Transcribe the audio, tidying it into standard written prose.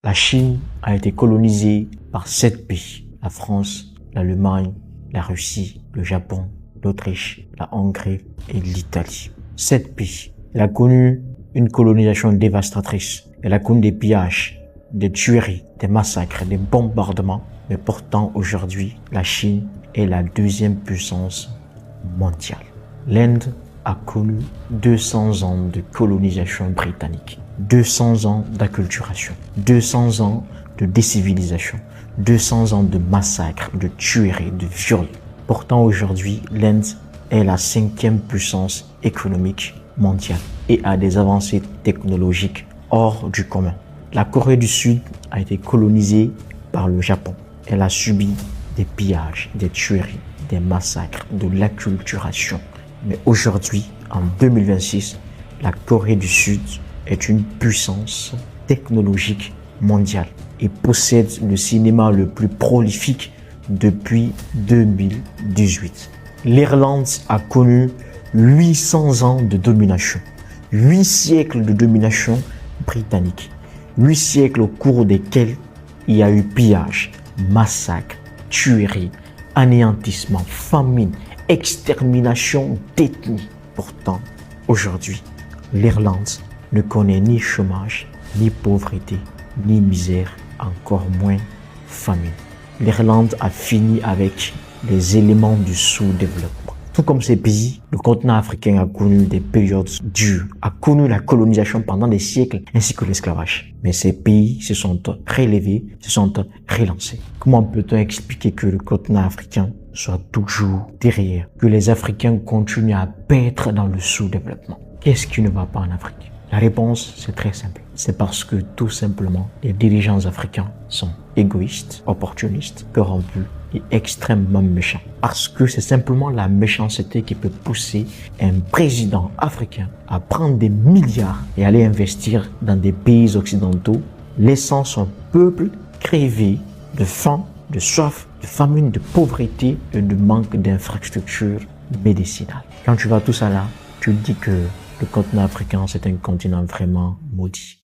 La Chine a été colonisée par 7 pays. La France, l'Allemagne, la Russie, le Japon, l'Autriche, la Hongrie et l'Italie. 7 pays. Elle a connu une colonisation dévastatrice. Elle a connu des pillages, des tueries, des massacres, des bombardements. Mais pourtant, aujourd'hui, la Chine est la deuxième puissance mondiale. L'Inde a connu 200 ans de colonisation britannique, 200 ans d'acculturation, 200 ans de décivilisation, 200 ans de massacres, de tueries, de viols. Pourtant, aujourd'hui, l'Inde est la 5e puissance économique mondiale et a des avancées technologiques hors du commun. La Corée du Sud a été colonisée par le Japon. Elle a subi des pillages, des tueries, des massacres, de l'acculturation. Mais aujourd'hui, en 2026, la Corée du Sud est une puissance technologique mondiale et possède le cinéma le plus prolifique depuis 2018. L'Irlande a connu 800 ans de domination, 8 siècles de domination britannique, 8 siècles au cours desquels il y a eu pillage, massacre, tuerie, anéantissement, famine, extermination d'ethnie. Pourtant, aujourd'hui, l'Irlande ne connaît ni chômage, ni pauvreté, ni misère, encore moins famine. L'Irlande a fini avec les éléments du sous-développement. Tout comme ces pays, le continent africain a connu des périodes dures, a connu la colonisation pendant des siècles, ainsi que l'esclavage. Mais ces pays se sont relevés, se sont relancés. Comment peut-on expliquer que le continent africain soit toujours derrière, que les Africains continuent à paître dans le sous-développement? Qu'est-ce qui ne va pas en Afrique? La réponse, c'est très simple. C'est parce que tout simplement, les dirigeants africains sont égoïstes, opportunistes, corrompus et extrêmement méchants. Parce que c'est simplement la méchanceté qui peut pousser un président africain à prendre des milliards et aller investir dans des pays occidentaux, laissant son peuple crever de faim, de soif, de famine, de pauvreté et de manque d'infrastructures médicinales. Quand tu vois tout ça là, tu te dis que le continent africain, c'est un continent vraiment maudit.